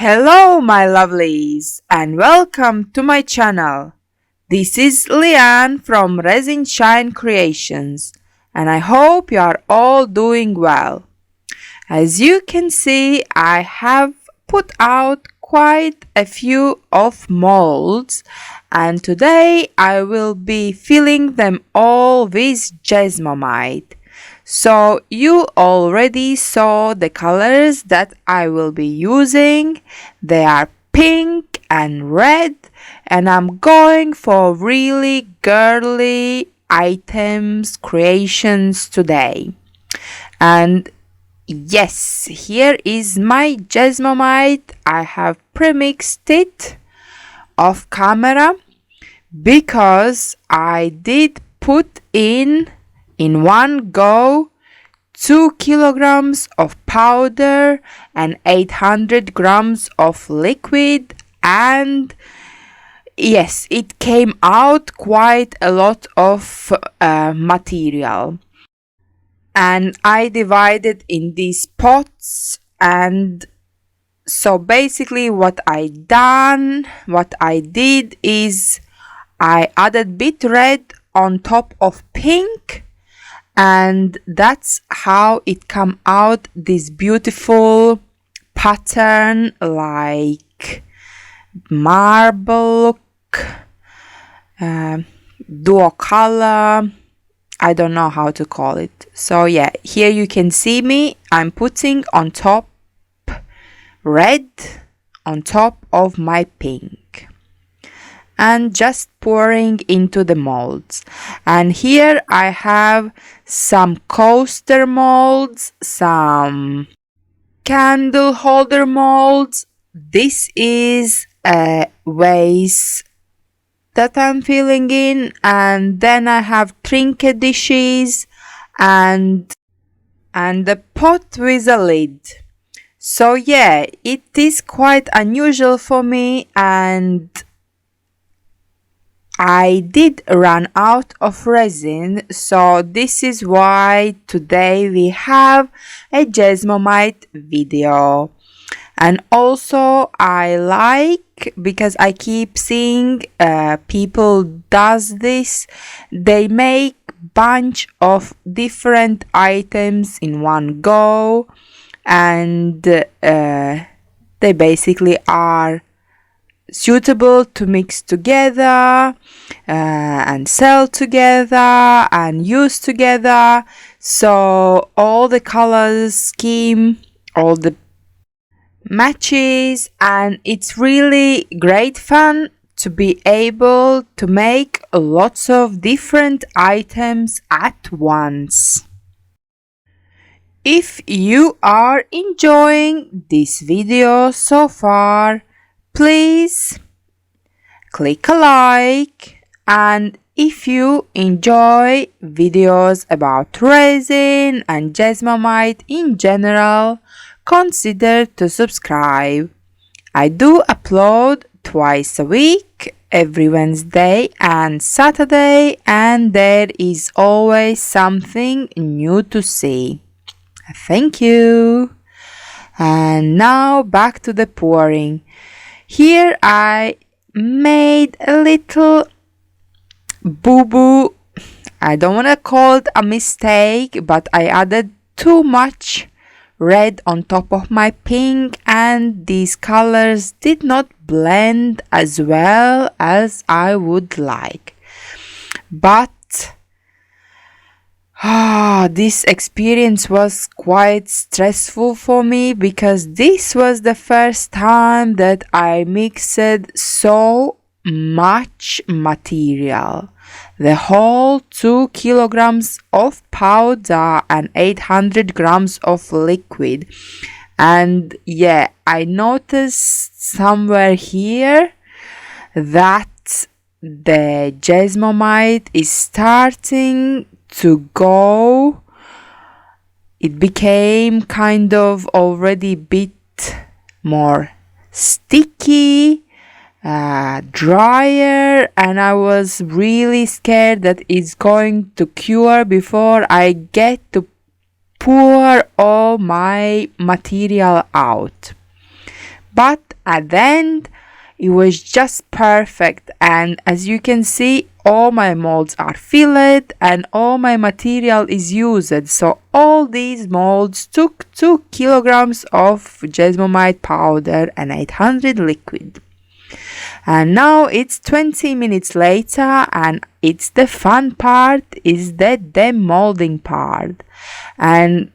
Hello my lovelies and welcome to my channel. This is Leanne from Resin Shine Creations and I hope you are all doing well. As you can see, I have put out quite a few of molds and today I will be filling them all with Jesmonite. So you already saw the colors that I will be using. They are pink and red and I'm going for really girly items creations today. And yes, here is my Jesmonite. I have premixed it off camera because I did put in one go 2 kilograms of powder and 800 grams of liquid, and yes, it came out quite a lot of material. And I divided in these pots, and so basically what I did is I added bit red on top of pink, and that's how it come out, this beautiful pattern like marble look, dual color, I don't know how to call it. So yeah, here you can see me, I'm putting on top red on top of my pink and just pouring into the molds. And here I have some coaster molds, some candle holder molds. This is a vase that I'm filling in, and then I have trinket dishes and the pot with a lid. So yeah, it is quite unusual for me, and I did run out of resin, so this is why today we have a Jesmonite video. And also I like, because I keep seeing people does this, they make bunch of different items in one go, and they basically are suitable to mix together and sell together and use together. So all the colors scheme, all the matches, and it's really great fun to be able to make lots of different items at once. If you are enjoying this video so far, please click a like, and if you enjoy videos about resin and Jesmonite in general, consider to subscribe. I do upload twice a week, every Wednesday and Saturday, and there is always something new to see. Thank you. And now back to the pouring. Here I made a little boo-boo. I don't want to call it a mistake, but I added too much red on top of my pink, and these colors did not blend as well as I would like. But this experience was quite stressful for me, because this was the first time that I mixed so much material. The whole 2 kilograms of powder and 800 grams of liquid. And yeah, I noticed somewhere here that the Jesmonite is starting to go. It became kind of already bit more sticky, drier, and I was really scared that it's going to cure before I get to pour all my material out. But at the end, it was just perfect, and as you can see, all my molds are filled and all my material is used. So all these molds took 2 kilograms of Jesmonite powder and 800 liquid. And now it's 20 minutes later, and it's the fun part, is the demolding part. And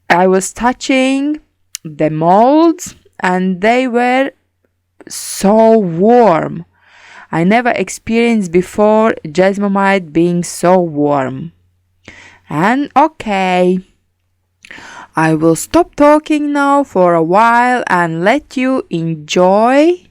I was touching the molds and they were so warm. I never experienced before Jesmonite being so warm. And okay, I will stop talking now for a while and let you enjoy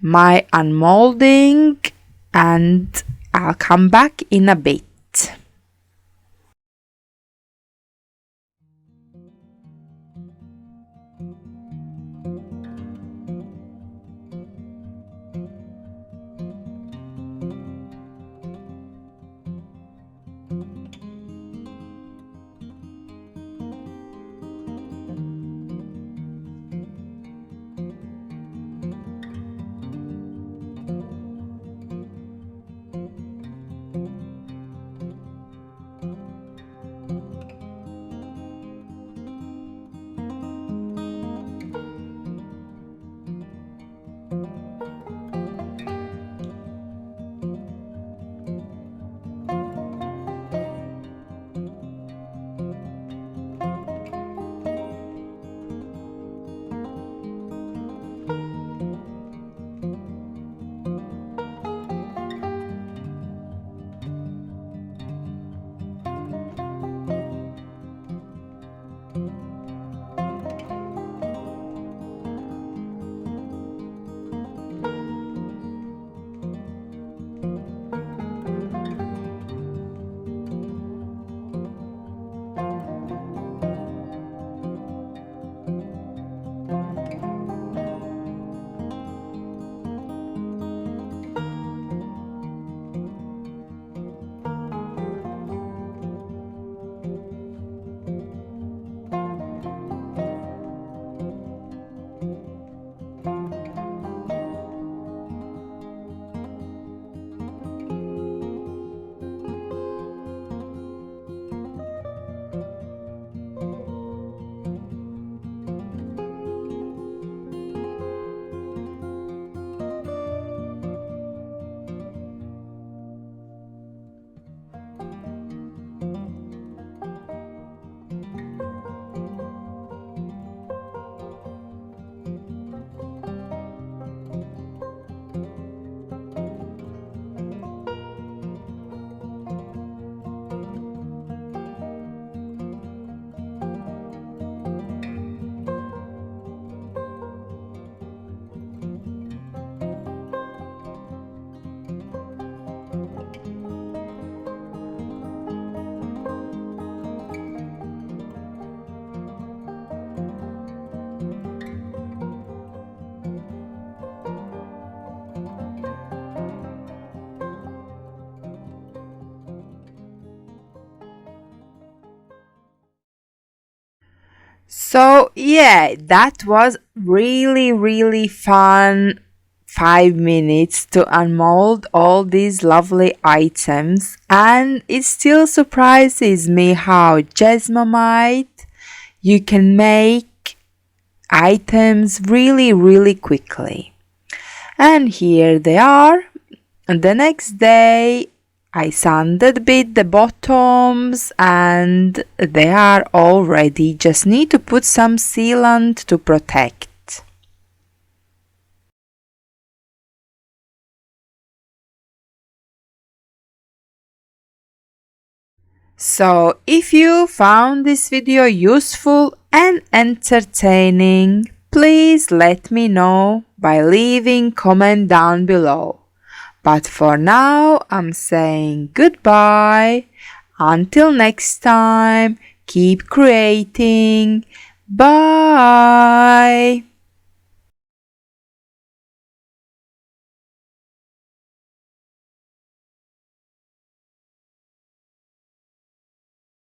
my unmolding, and I'll come back in a bit. So yeah, that was really fun 5 minutes to unmold all these lovely items, and it still surprises me how Jesmonite you can make items really quickly. And here they are. And the next day I sanded a bit the bottoms and they are all ready. Just need to put some sealant to protect. So if you found this video useful and entertaining, please let me know by leaving comment down below. But for now, I'm saying goodbye. Until next time, keep creating. Bye.